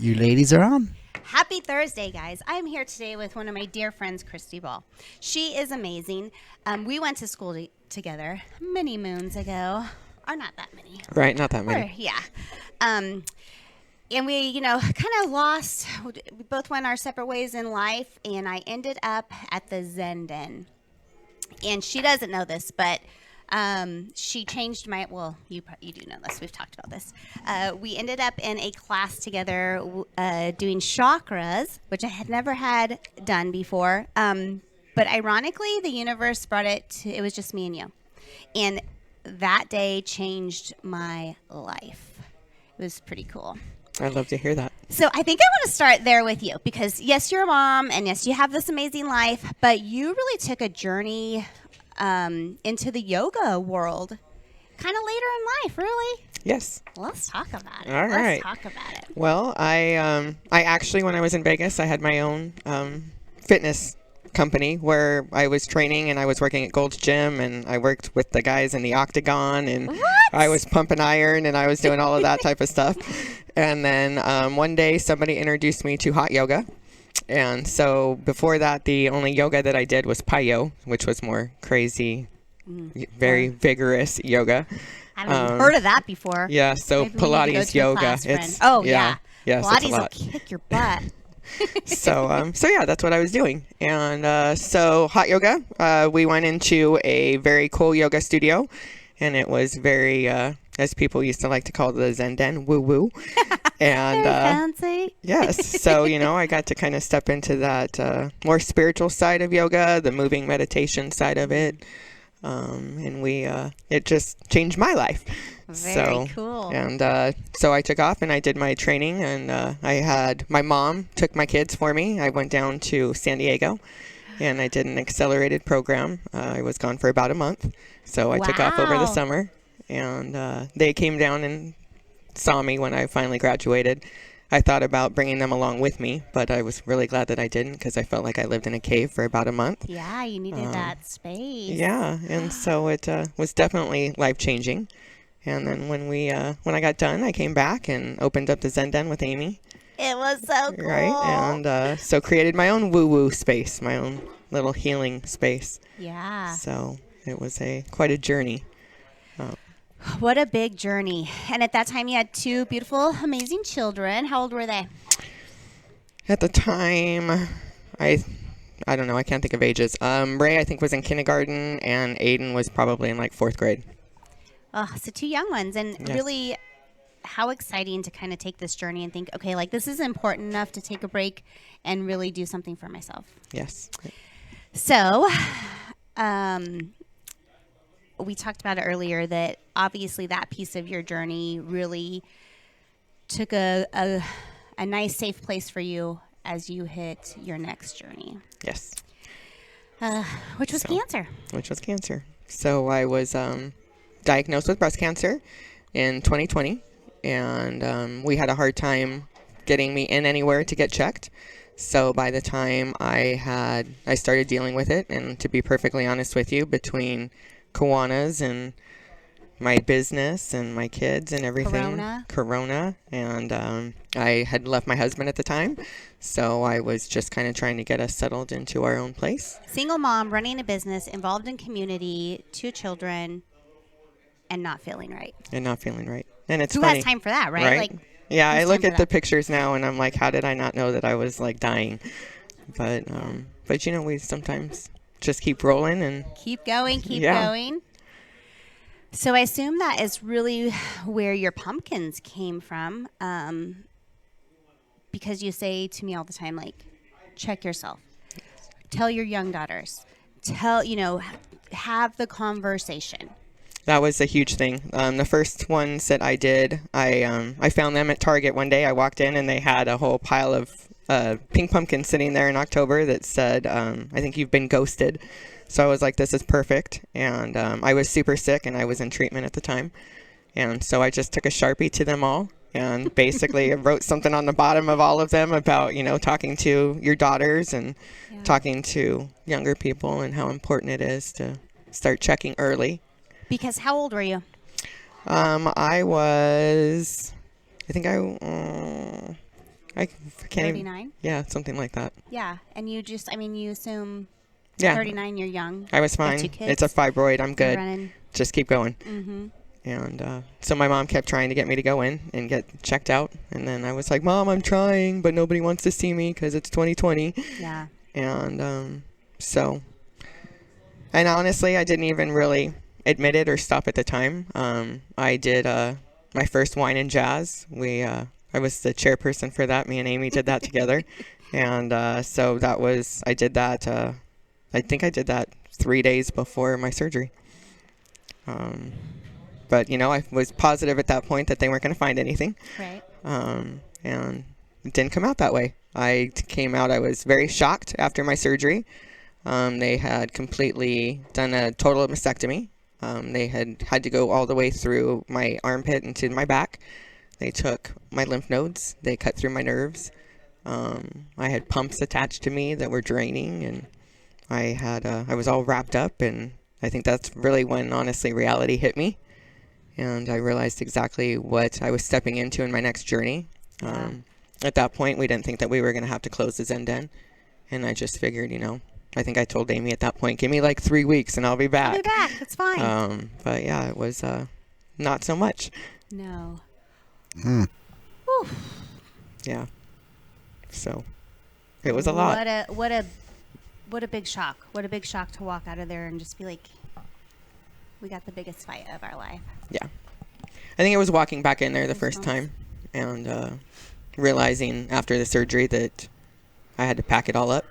You ladies are on. Happy Thursday, guys. I'm here today with one of my dear friends, Christie. She is amazing. We went to school together many moons ago. Or not that many. Right, not that many. Yeah. And we, kind of lost. We both went our separate ways in life, and I ended up at the Zen Den. And she doesn't know this, but she changed my. Well, you do know this. We've talked about this. We ended up in a class together doing chakras, which I had never had done before. But ironically, the universe brought it to. It was just me and you, and that day changed my life. It was pretty cool. I'd love to hear that. So I think I want to start there with you because, yes, you're a mom, and yes, you have this amazing life, but you really took a journey into the yoga world kind of later in life, really? Yes. Let's talk about it. All right. Let's talk about it. Well, I actually, when I was in Vegas, I had my own fitness company where I was training, and I was working at Gold's Gym, and I worked with the guys in the Octagon, and What? I was pumping iron, and I was doing all of that type of stuff. And then one day somebody introduced me to hot yoga. And so before that, the only yoga that I did was Payo, which was more crazy, very vigorous yoga. I haven't even heard of that before. Yeah, so Maybe we need to go Pilates to a yoga. class, friend. It's yeah. Yes, Pilates it's a will lot. kick your butt. So yeah, that's what I was doing. And so hot yoga, we went into a very cool yoga studio, and it was very, as people used to like to call the Zen Den, woo-woo. And Very fancy. yes, so, I got to kind of step into that more spiritual side of yoga, the moving meditation side of it. And it just changed my life. Very cool. And so I took off and I did my training, and I had my mom took my kids for me. I went down to San Diego and I did an accelerated program. I was gone for about a month. So I took off over the Wow. summer, and they came down and saw me when I finally graduated. I thought about bringing them along with me, but I was really glad that I didn't because I felt like I lived in a cave for about a month. Yeah, you needed that space. Yeah, and so it was definitely life-changing. And then when I got done, I came back and opened up the Zen Den with Amy. It was so cool. Right, and so created my own woo-woo space, my own little healing space. Yeah. So it was quite a journey. What a big journey. And at that time, you had two beautiful, amazing children. How old were they? At the time, I don't know, I can't think of ages. Ray, I think, was in kindergarten, and Aiden was probably in like 4th grade. Oh, so two young ones. And Yes. really, how exciting to kind of take this journey and think, okay, like this is important enough to take a break and really do something for myself. Yes. So, we talked about it earlier that obviously that piece of your journey really took a nice, safe place for you as you hit your next journey, Yes. which was cancer. Which was cancer. So I was diagnosed with breast cancer in 2020, and we had a hard time getting me in anywhere to get checked. So by the time I started dealing with it, and to be perfectly honest with you, between Kiwanis and my business and my kids and everything, Corona, and I had left my husband at the time, so I was just kind of trying to get us settled into our own place. Single mom, running a business, involved in community, 2 children, and not feeling right. And it's Who funny. has time for that, right? Like, Yeah, I who's look time at for the pictures now and I'm like, how did I not know that I was like dying? But we sometimes just keep rolling and keep going, keep Yeah. going. So I assume that is really where your pumpkins came from, because you say to me all the time, like, check yourself. Tell your young daughters. Have the conversation. that was a huge thing. The first ones that I did, I found them at Target one day. I walked in and they had a whole pile of pink pumpkins sitting there in October that said, I think you've been ghosted. So I was like, this is perfect. And I was super sick and I was in treatment at the time. And so I just took a Sharpie to them all and basically wrote something on the bottom of all of them about, talking to your daughters and talking to younger people and how important it is to start checking early. Because how old were you? I think I can't even. 39? Yeah, something like that. Yeah. And you just, I mean, you assume at Yeah, 39 you're young. I was You have 2 fine. kids. It's a fibroid. I'm You're good. running. Just keep going. Mm-hmm. And so my mom kept trying to get me to go in and get checked out. And then I was like, Mom, I'm trying, but nobody wants to see me because it's 2020. Yeah. And so, and honestly, I didn't even really admit it or stop at the time. I did my first wine and jazz. I was the chairperson for that. Me and Amy did that together. And so I did that. I think I did that 3 days before my surgery. But, I was positive at that point that they weren't going to find anything. Right. And it didn't come out that way. I was very shocked after my surgery. They had completely done a total mastectomy. They had to go all the way through my armpit into my back. They took my lymph nodes. They cut through my nerves. I had pumps attached to me that were draining, and I was all wrapped up, and I think that's really when, honestly, reality hit me. And I realized exactly what I was stepping into in my next journey. Yeah. At that point, we didn't think that we were going to have to close the Zen Den. And I just figured, I think I told Amy at that point, give me like 3 weeks and I'll be back. I'll be back. It's fine. But yeah, it was not so much. No. Hmm. Whew. Yeah. So it was a lot. What a big shock. What a big shock to walk out of there and just be like, we got the biggest fight of our life. Yeah. I think it was walking back in there the first time and realizing after the surgery that I had to pack it all up.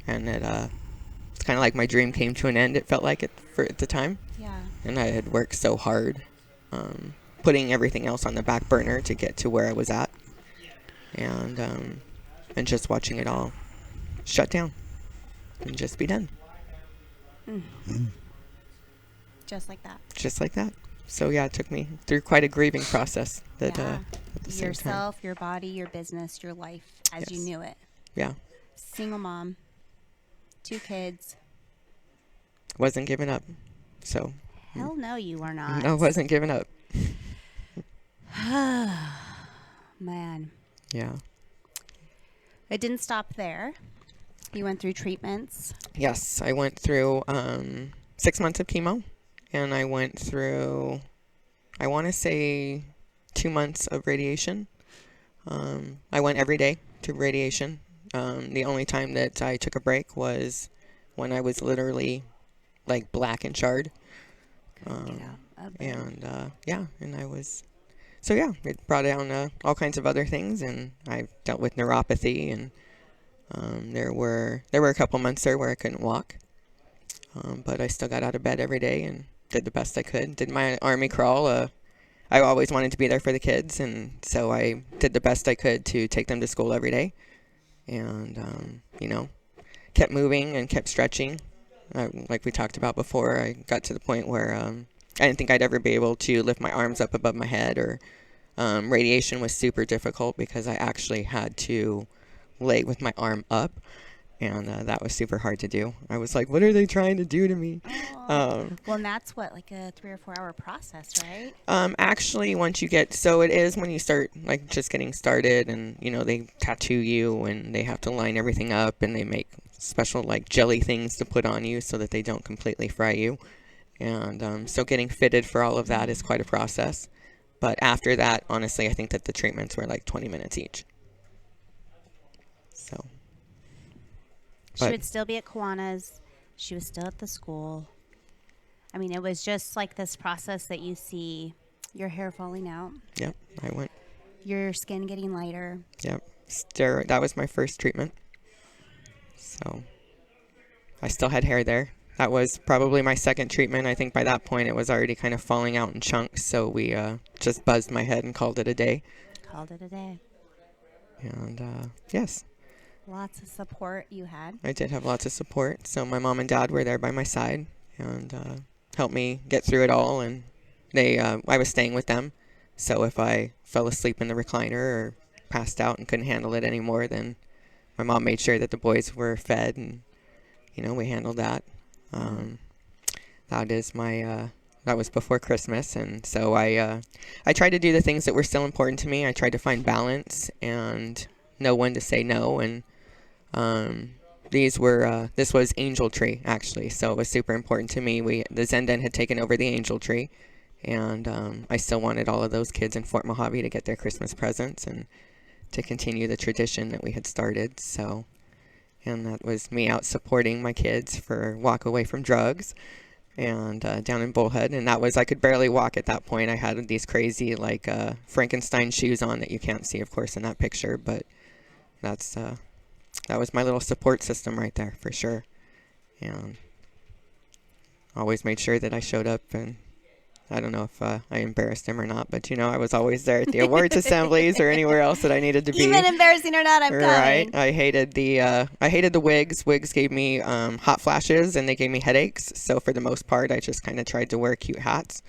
And it's kind of like my dream came to an end, it felt like at the time. Yeah. And I had worked so hard, putting everything else on the back burner to get to where I was at. And just watching it all shut down and just be done. Just like that. Just like that. So yeah, it took me through quite a grieving process. At the same Yourself, time. your body, your business, your life as you Yes. knew it. Yeah. Single mom, 2 kids. Wasn't giving up. So Hell no, you are not. I wasn't giving up. Man. Yeah. It didn't stop there. You went through treatments. Yes, I went through 6 months of chemo, and I went through, I want to say, 2 months of radiation. I went every day to radiation. The only time that I took a break was when I was literally like black and charred. And I was, so yeah, it brought down all kinds of other things, and I dealt with neuropathy, and there were a couple months there where I couldn't walk, but I still got out of bed every day and did the best I could. Did my army crawl. I always wanted to be there for the kids, and so I did the best I could to take them to school every day, and kept moving and kept stretching. Like we talked about before, I got to the point where I didn't think I'd ever be able to lift my arms up above my head, or radiation was super difficult because I actually had to lay with my arm up, and that was super hard to do. I was like, what are they trying to do to me? Well, and that's what, like a 3 or 4 hour process, right? Actually, once you get, so it is when you start like just getting started, and they tattoo you and they have to line everything up, and they make special like jelly things to put on you so that they don't completely fry you. And so getting fitted for all of that is quite a process. But after that, honestly, I think that the treatments were like 20 minutes each. So. She would still be at Kiwanis. She was still at the school. I mean, it was just like this process that you see your hair falling out. Yep, I went. Your skin getting lighter. Yep, steroid. That was my first treatment. So I still had hair there. That was probably my second treatment. I think by that point it was already kind of falling out in chunks. So we just buzzed my head and called it a day. Called it a day. And yes. Lots of support you had. I did have lots of support. So my mom and dad were there by my side and helped me get through it all. And I was staying with them. So if I fell asleep in the recliner or passed out and couldn't handle it anymore, then my mom made sure that the boys were fed, and we handled that. That was before Christmas, and so I tried to do the things that were still important to me. I tried to find balance and know when to say no. And this was Angel Tree, actually, so it was super important to me. The Zenden had taken over the Angel Tree, and I still wanted all of those kids in Fort Mojave to get their Christmas presents and to continue the tradition that we had started. So, and that was me out supporting my kids for Walk Away from Drugs, and down in Bullhead. And that was, I could barely walk at that point. I had these crazy, like, Frankenstein shoes on that you can't see, of course, in that picture, but that was my little support system right there, for sure. And always made sure that I showed up, and I don't know if I embarrassed him or not, but I was always there at the awards assemblies or anywhere else that I needed to be. Even embarrassing or not, I'm coming. Right. I hated the wigs. Wigs gave me hot flashes, and they gave me headaches. So for the most part, I just kind of tried to wear cute hats.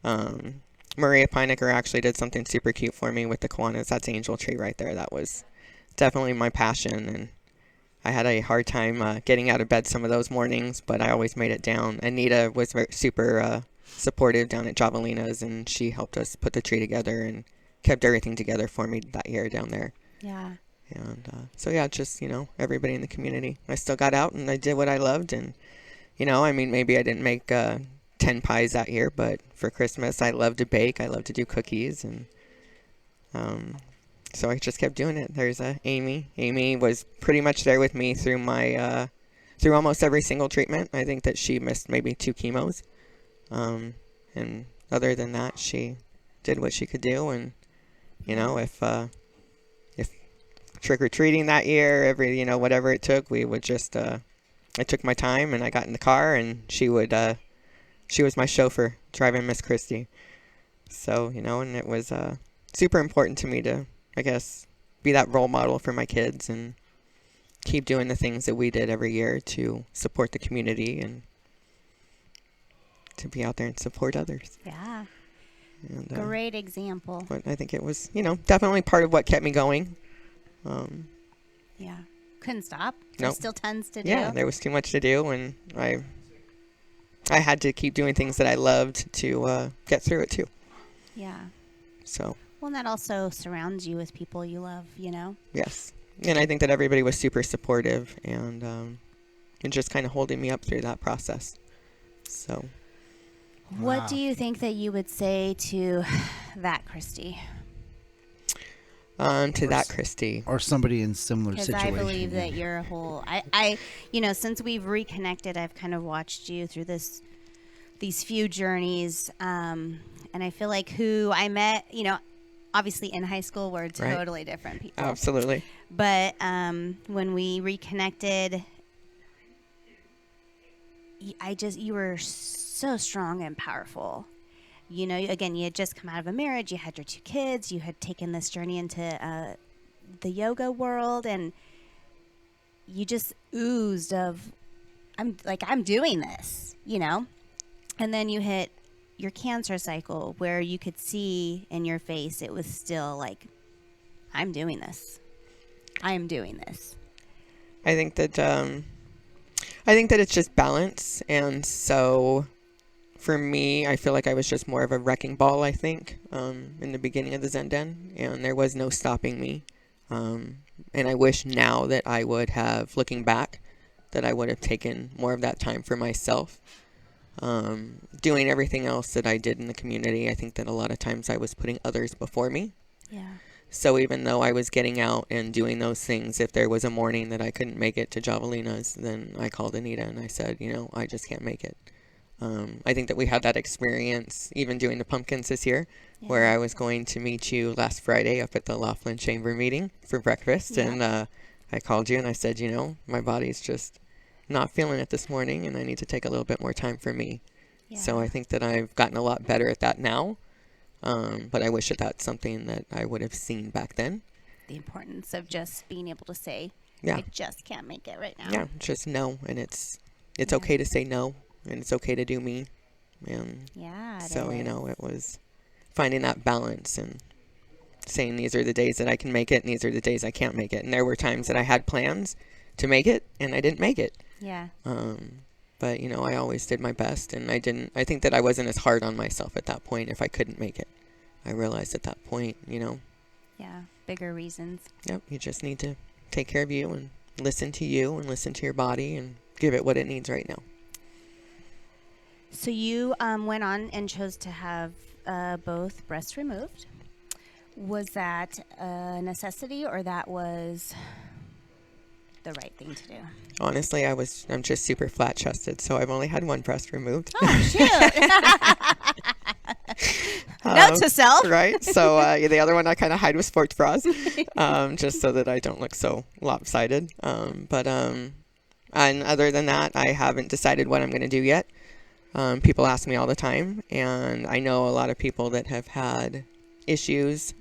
Maria Pinecker actually did something super cute for me with the Kiwanis. That's Angel Tree right there. That was definitely my passion, and I had a hard time getting out of bed some of those mornings, but I always made it down. Anita was super supportive down at Javelina's, and she helped us put the tree together and kept everything together for me that year down there. Yeah. And so yeah, just everybody in the community. I still got out and I did what I loved, and I mean, maybe I didn't make 10 pies that year, but for Christmas I love to bake. I love to do cookies, and so I just kept doing it. There's Amy. Amy was pretty much there with me through my through almost every single treatment. I think that she missed maybe 2 chemos. And other than that, she did what she could do. And, if trick-or-treating that year, every, whatever it took, we would just, I took my time and I got in the car, and she was my chauffeur driving Miss Christie. So, and it was, super important to me to, I guess, be that role model for my kids and keep doing the things that we did every year to support the community and to be out there and support others. Yeah. And, great example. But I think it was, definitely part of what kept me going. Yeah. Couldn't stop. No. There's still tons to do. Yeah, there was too much to do, and I had to keep doing things that I loved to get through it too. Yeah. So. Well, and that also surrounds you with people you love, Yes. And I think that everybody was super supportive and just kind of holding me up through that process. So. What do you think that you would say to that Christie? Christie. Or somebody in similar Because situation. I believe that you're a whole... I since we've reconnected, I've kind of watched you through these few journeys. And I feel like who I met, obviously in high school, we're totally different people. Absolutely. But when we reconnected, you were so strong and powerful. Again, you had just come out of a marriage, you had your 2 kids, you had taken this journey into the yoga world, and you just oozed of, I'm doing this, And then you hit your cancer cycle where you could see in your face it was still like, I'm doing this. I am doing this. I think that it's just balance, and so for me, I feel like I was just more of a wrecking ball, I think, in the beginning of the Zenden, and there was no stopping me. And I wish now that I would have, looking back, that I would have taken more of that time for myself. Doing everything else that I did in the community, I think that a lot of times I was putting others before me. Yeah. So even though I was getting out and doing those things, if there was a morning that I couldn't make it to Javelina's, then I called Anita and I said, I just can't make it. I think that we had that experience even doing the pumpkins this year, where I was going to meet you last Friday up at the Laughlin Chamber meeting for breakfast. Yeah. And I called you and I said, my body's just not feeling it this morning and I need to take a little bit more time for me. Yeah. So I think that I've gotten a lot better at that now. But I wish that that's something that I would have seen back then. The importance of just being able to say, yeah. I just can't make it right now. Yeah, just no. And it's okay to say no. And it's okay to do me. And so, it was finding that balance and saying these are the days that I can make it and these are the days I can't make it. And there were times that I had plans to make it and I didn't make it. Yeah. But, I always did my best, and I think that I wasn't as hard on myself at that point if I couldn't make it. I realized at that point, Yeah. Yeah, bigger reasons. Yep, you just need to take care of you and listen to you and listen to your body and give it what it needs right now. So you went on and chose to have both breasts removed. Was that a necessity, or that was the right thing to do? Honestly, I'm just super flat chested, so I've only had one breast removed. Oh, shoot. Note to self. Right? So the other one I kind of hide with sports bras, just so that I don't look so lopsided. And other than that, I haven't decided what I'm going to do yet. People ask me all the time, and I know a lot of people that have had issues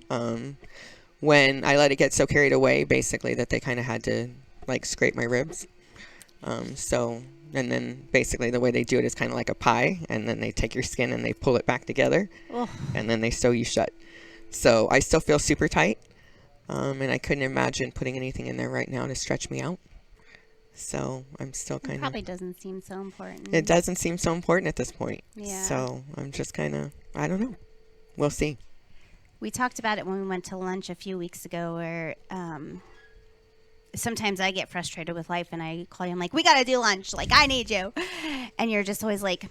when I let it get so carried away, basically, that they kind of had to like scrape my ribs. And then basically the way they do it is kind of like a pie, and then they take your skin and they pull it back together, and then they sew you shut. So I still feel super tight, and I couldn't imagine putting anything in there right now to stretch me out. So I'm still kind of... Probably doesn't seem so important. It doesn't seem so important at this point. Yeah. So I'm just kind of, I don't know. We'll see. We talked about it when we went to lunch a few weeks ago, where sometimes I get frustrated with life and I call you, I'm like, we got to do lunch. Like, I need you. And you're just always like,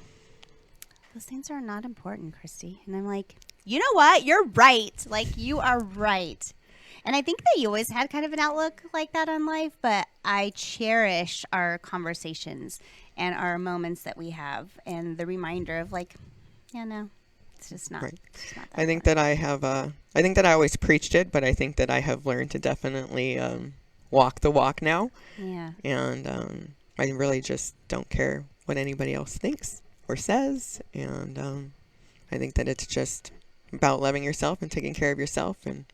those things are not important, Christy. And I'm like, you know what? You're right. Like, you are right. And I think that you always had kind of an outlook like that on life, but I cherish our conversations and our moments that we have, and the reminder of like, yeah, no, it's just not. Right. It's not that I think that I have, I think that I always preached it, but I think that I have learned to definitely walk the walk now. Yeah. And I really just don't care what anybody else thinks or says. And I think that it's just about loving yourself and taking care of yourself. And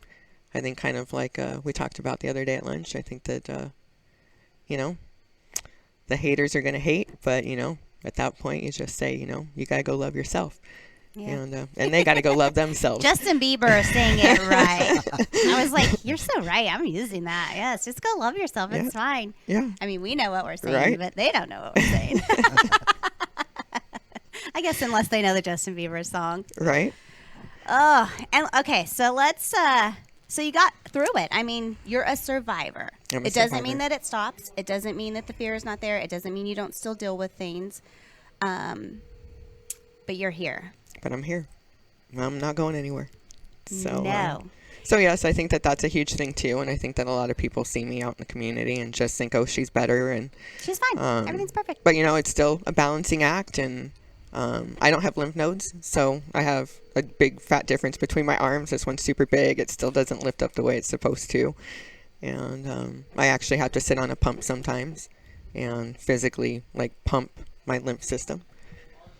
I think kind of like we talked about the other day at lunch, I think that, you know, the haters are going to hate, but, you know, at that point you just say, you know, you got to go love yourself. Yeah. And they got to go love themselves. Justin Bieber saying it right. I was like, you're so right. I'm using that. Yes, just go love yourself. It's fine. Yeah. I mean, we know what we're saying, right? But they don't know what we're saying. I guess unless they know the Justin Bieber song. Right. Oh, and okay, so let's so you got through it. I mean, you're a survivor. It doesn't mean that it stops. It doesn't mean that the fear is not there. It doesn't mean you don't still deal with things. But you're here. But I'm here. I'm not going anywhere. So no. So yes, I think that that's a huge thing too, and I think that a lot of people see me out in the community and just think, oh, she's better, and she's fine. Everything's perfect. But you know, it's still a balancing act, and I don't have lymph nodes, so I have a big fat difference between my arms. This one's super big. It still doesn't lift up the way it's supposed to, and I actually have to sit on a pump sometimes and physically like pump my lymph system.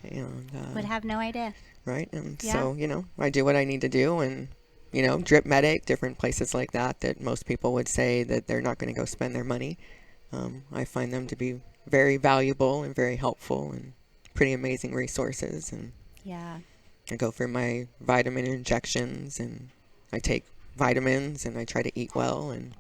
And would have no idea. Right, and so you know, I do what I need to do, and you know, drip medic, different places like that most people would say that they're not going to go spend their money. I find them to be very valuable and very helpful and pretty amazing resources. And I go for my vitamin injections, and I take vitamins, and I try to eat well, and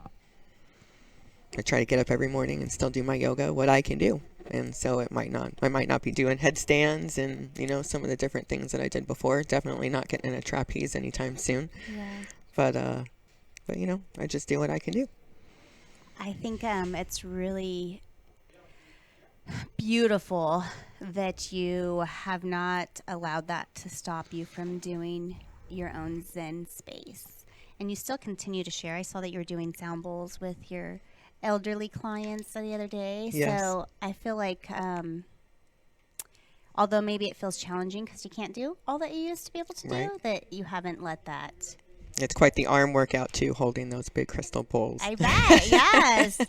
I try to get up every morning and still do my yoga, what I can do. And so I might not be doing headstands and, you know, some of the different things that I did before. Definitely not getting in a trapeze anytime soon. Yeah. But you know, I just do what I can do. I think it's really beautiful that you have not allowed that to stop you from doing your own Zen space. And you still continue to share. I saw that you were doing sound bowls with your elderly clients the other day. Yes. So I feel like although maybe it feels challenging because you can't do all that you used to be able to do, that you haven't let that. It's quite the arm workout too, holding those big crystal bowls. I bet. Yes.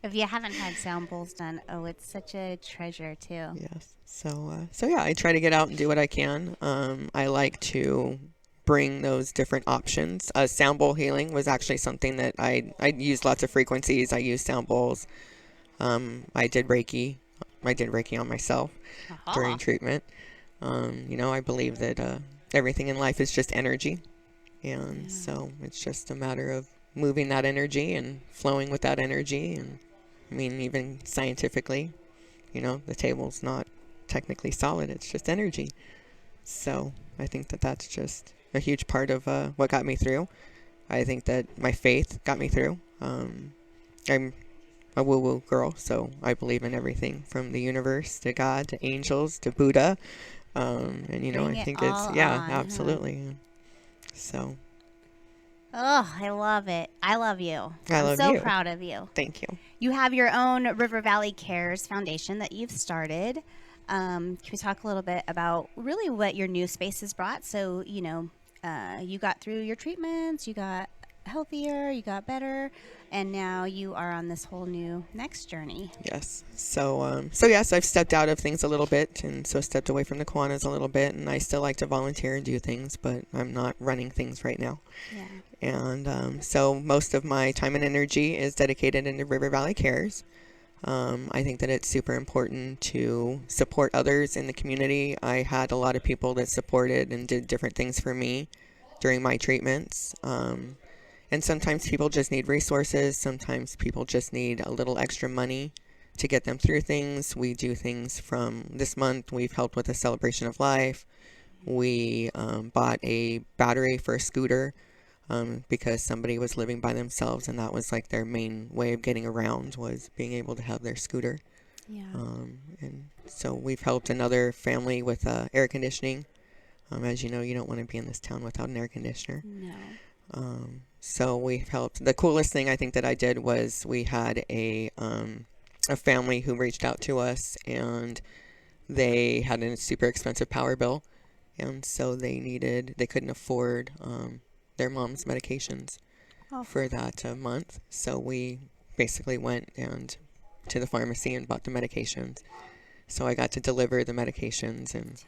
If you haven't had sound bowls done, it's such a treasure too. Yes. So yeah, I try to get out and do what I can. I like to bring those different options. Sound bowl healing was actually something that I used lots of frequencies. I used sound bowls. I did Reiki. I did Reiki on myself during treatment. You know, I believe that everything in life is just energy. And so it's just a matter of moving that energy and flowing with that energy. And I mean, even scientifically, you know, the table's not technically solid. It's just energy. So I think that that's just a huge part of what got me through. I think that my faith got me through. I'm a woo-woo girl, so I believe in everything from the universe to God to angels to Buddha. And, you know, Bring I it think it's, all yeah, on, huh? absolutely. So, Oh, I love it. I love you. I I'm love so you. proud of you. Thank you. You have your own River Valley Cares Foundation that you've started. Can we talk a little bit about really what your new space has brought? So, you know, you got through your treatments, you got healthier, you got better, and now you are on this whole new next journey. Yes. So yes, I've stepped out of things a little bit, and so stepped away from the Kiwanis a little bit, and I still like to volunteer and do things, but I'm not running things right now. Yeah. And so most of my time and energy is dedicated into River Valley Cares. I think that it's super important to support others in the community. I had a lot of people that supported and did different things for me during my treatments. And sometimes people just need resources. Sometimes people just need a little extra money to get them through things. We do things from this month. We've helped with a celebration of life. We bought a battery for a scooter because somebody was living by themselves, and that was like their main way of getting around, was being able to have their scooter. Yeah. And so we've helped another family with air conditioning. As you know, you don't want to be in this town without an air conditioner. No. So we've helped. The coolest thing I think that I did was we had a family who reached out to us, and they had a super expensive power bill, and so they couldn't afford their mom's medications for that month. So we basically went and to the pharmacy and bought the medications. So I got to deliver the medications, and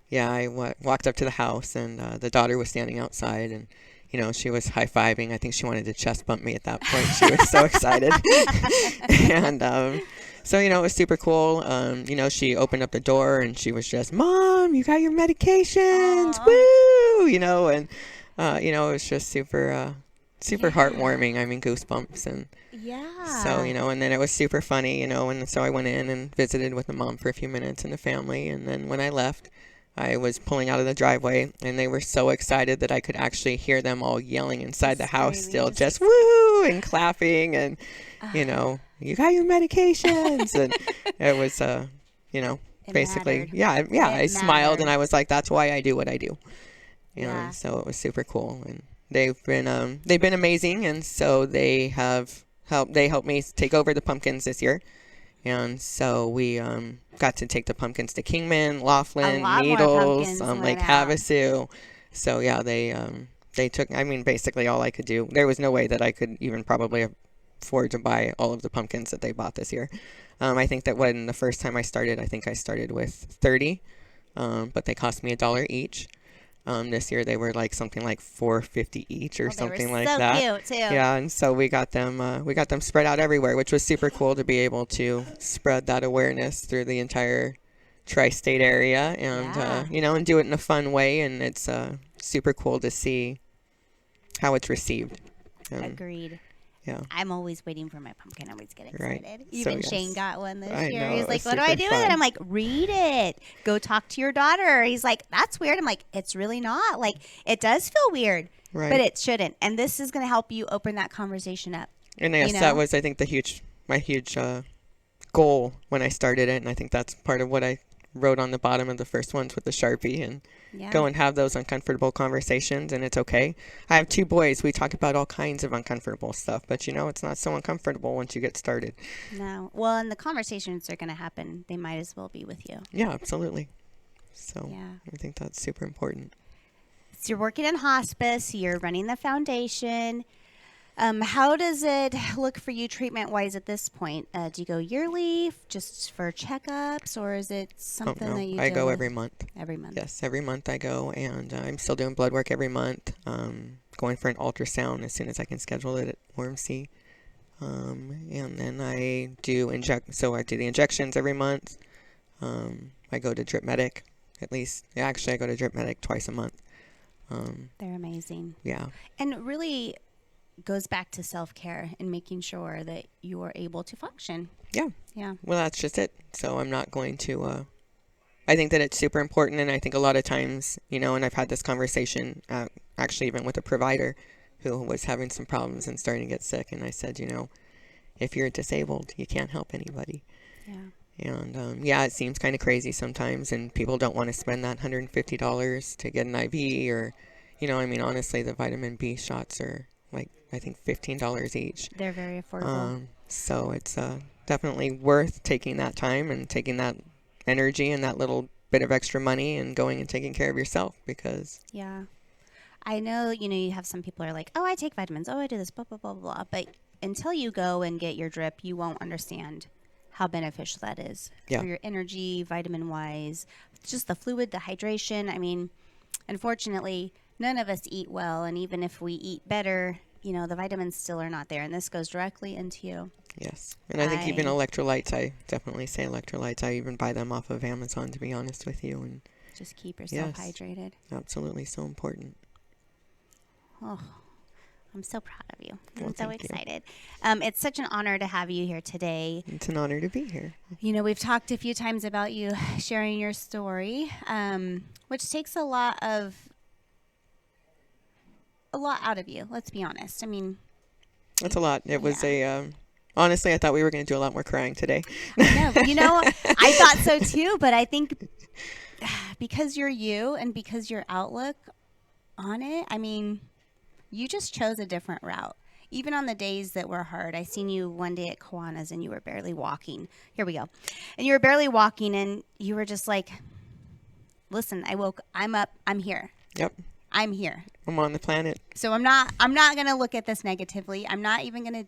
yeah, I walked up to the house, and the daughter was standing outside, and you know, she was high-fiving. I think she wanted to chest bump me at that point. She was so excited. And so, you know, it was super cool. You know, she opened up the door, and she was just, "Mom, you got your medications. Aww. Woo!" You know, and, you know, it was just super heartwarming. I mean, goosebumps. And Yeah. so, you know, and then it was super funny, you know, and so I went in and visited with the mom for a few minutes and the family. And then when I left, I was pulling out of the driveway, and they were so excited that I could actually hear them all yelling inside the house still, just woo and clapping, and, you know, "You got your medications." And it was, you know, It basically, mattered. yeah, It I smiled, and mattered. I was like, that's why I do what I do. You know, Yeah. and so it was super cool. And they've been amazing. And so they helped me take over the pumpkins this year. And so we got to take the pumpkins to Kingman, Laughlin, A lot more Needles, pumpkins Lake went out. Havasu. So yeah, they took, I mean, basically all I could do. There was no way that I could even probably afford to buy all of the pumpkins that they bought this year. I think that when the first time I started, I think I started with 30, but they cost me $1 each. This year they were like something like $4.50 each or something like so that. cute too. Yeah, and so we got them spread out everywhere, which was super cool to be able to spread that awareness through the entire tri-state area, and Yeah. you know, and do it in a fun way. And it's super cool to see how it's received. Agreed. Yeah. I'm always waiting for my pumpkin. I always get Right. excited. So, Even yes. Shane got one this I year. know, He's it like, was "What do I super do with it?" fun. I'm like, "Read it. Go talk to your daughter." He's like, "That's weird." I'm like, "It's really not. Like, it does feel weird, Right. but it shouldn't." And this is going to help you open that conversation up. And yes, you that know? was, I think, my huge goal when I started it, and I think that's part of what I wrote on the bottom of the first ones with the Sharpie, and Yeah. go and have those uncomfortable conversations, and it's okay. I have 2 boys. We talk about all kinds of uncomfortable stuff, but you know, it's not so uncomfortable once you get started. No. Well, and the conversations are going to happen. They might as well be with you. Yeah, absolutely. So Yeah. I think that's super important. So you're working in hospice. You're running the foundation. How does it look for you treatment-wise at this point? Do you go yearly just for checkups, or is it something no, that you I deal go with every month. every month? Yes, every month I go, and I'm still doing blood work every month. Going for an ultrasound as soon as I can schedule it at ORMC. And then I do I do the injections every month. I go to Drip Medic at least. Yeah, actually, I go to Drip Medic twice a month. They're amazing. Yeah. And it really goes back to self-care and making sure that you are able to function. Yeah. Yeah. Well, that's just it. So I'm not going to, I think that it's super important. And I think a lot of times, you know, and I've had this conversation actually even with a provider who was having some problems and starting to get sick. And I said, if you're disabled, you can't help anybody. Yeah. And it seems kind of crazy sometimes, and people don't want to spend that $150 to get an IV or, honestly, the vitamin B shots are like, I think $15 each. They're very affordable. So it's definitely worth taking that time and taking that energy and that little bit of extra money and going and taking care of yourself, because Yeah. I know, you have some people are like, oh, I take vitamins. Oh, I do this, blah, blah, blah, blah. But until you go and get your drip, you won't understand how beneficial that is for your energy, vitamin-wise, just the fluid, the hydration. I mean, unfortunately, none of us eat well. And even if we eat better, the vitamins still are not there. And this goes directly into you. Yes. And I think even electrolytes, I definitely say electrolytes. I even buy them off of Amazon, to be honest with you. And just keep yourself hydrated. Absolutely. So important. Oh, I'm so proud of you. Well, I'm so excited. It's such an honor to have you here today. It's an honor to be here. We've talked a few times about you sharing your story, which takes a lot out of you. Let's be honest. I mean, that's a lot. It was honestly, I thought we were going to do a lot more crying today. I know. I thought so too, but I think because you're you and because your outlook on it, I mean, you just chose a different route. Even on the days that were hard, I seen you one day at Kiwanis and you were barely walking. Here we go. And you were barely walking and you were just like, listen, I woke, I'm up, I'm here. Yep. I'm here. I'm on the planet. So I'm not going to look at this negatively. I'm not even going to,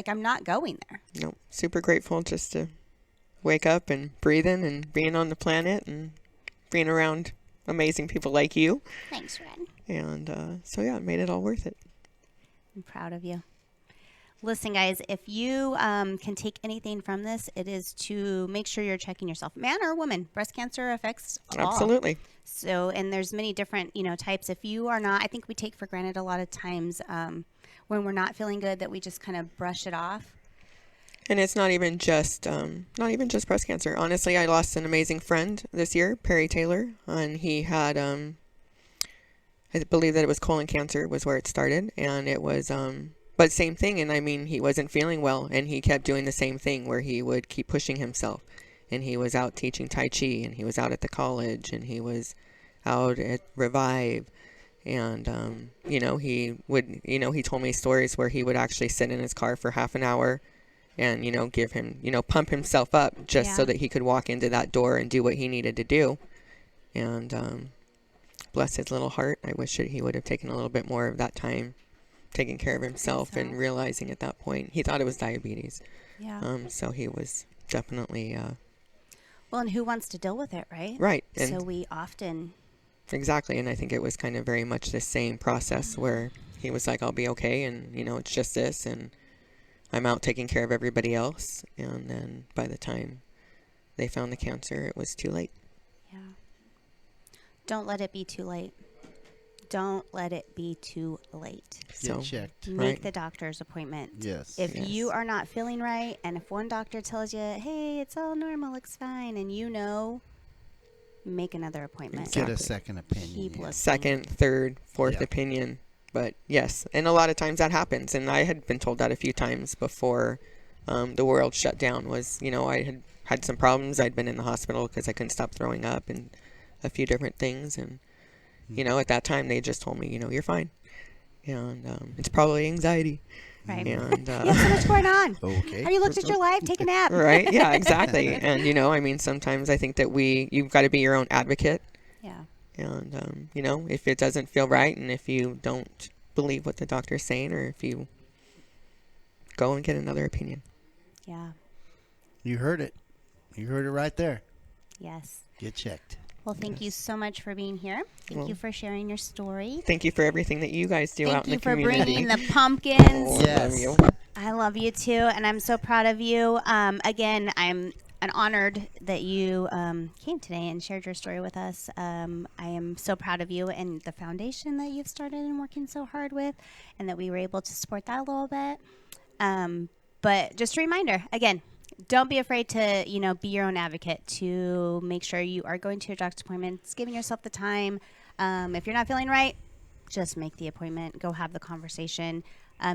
I'm not going there. No, super grateful just to wake up and breathing and being on the planet and being around amazing people like you. Thanks, Red. And it made it all worth it. I'm proud of you. Listen, guys, if you can take anything from this, it is to make sure you're checking yourself. Man or woman, breast cancer affects all. Absolutely. So, and there's many different, types. If you are not, I think we take for granted a lot of times when we're not feeling good that we just kind of brush it off. And it's not even just breast cancer. Honestly, I lost an amazing friend this year, Perry Taylor, and he had I believe that it was colon cancer was where it started, and it was but same thing. And I mean, he wasn't feeling well, and he kept doing the same thing where he would keep pushing himself, and he was out teaching Tai Chi, and he was out at the college, and he was out at Revive, and he would, he told me stories where he would actually sit in his car for half an hour and give him, pump himself up just so that he could walk into that door and do what he needed to do. And bless his little heart, I wish that he would have taken a little bit more of that time taking care of himself and realizing at that point he thought it was diabetes. So he was definitely well, and who wants to deal with it, right? Right. And so we often exactly. And I think it was kind of very much the same process where he was like, I'll be okay, and it's just this, and I'm out taking care of everybody else. And then by the time they found the cancer, it was too late. Yeah. Don't let it be too late. Don't let it be too late. Get checked. Make the doctor's appointment. Yes. If you are not feeling right, and if one doctor tells you, hey, it's all normal, looks fine, and make another appointment. Get a second opinion. Keep looking. Second, third, fourth opinion. But yes, and a lot of times that happens. And I had been told that a few times before the world shut down was, I had some problems. I'd been in the hospital because I couldn't stop throwing up and a few different things. And, at that time they just told me, you're fine. And it's probably anxiety. Right. And you have so much going on. Okay. Have you looked at your life? Take a nap. Right. Yeah, exactly. And, sometimes I think that you've got to be your own advocate. Yeah. And, if it doesn't feel right and if you don't believe what the doctor's saying, or if you go and get another opinion. Yeah. You heard it. You heard it right there. Yes. Get checked. Well, thank you so much for being here. Thank you for sharing your story. Thank you for everything that you guys do out in the Thank community. you for bringing the pumpkins. Yes. I love you too, and I'm so proud of you. Again, I'm honored that you came today and shared your story with us. I am so proud of you and the foundation that you've started and working so hard with, and that we were able to support that a little bit. But just a reminder, again, don't be afraid to, be your own advocate, to make sure you are going to your doctor's appointments, giving yourself the time. If you're not feeling right, just make the appointment. Go have the conversation.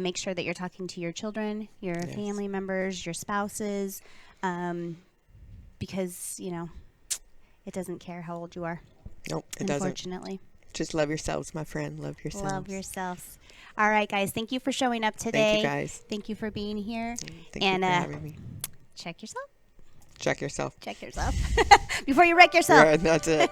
Make sure that you're talking to your children, your family members, your spouses, because, you know, it doesn't care how old you are. Nope, it doesn't. Unfortunately. Just love yourselves, my friend. Love yourselves. Love yourselves. All right, guys. Thank you for showing up today. Thank you, guys. Thank you for being here. Thank you for having me. Check yourself. Check yourself. Check yourself. Before you wreck yourself. Yeah, that's it.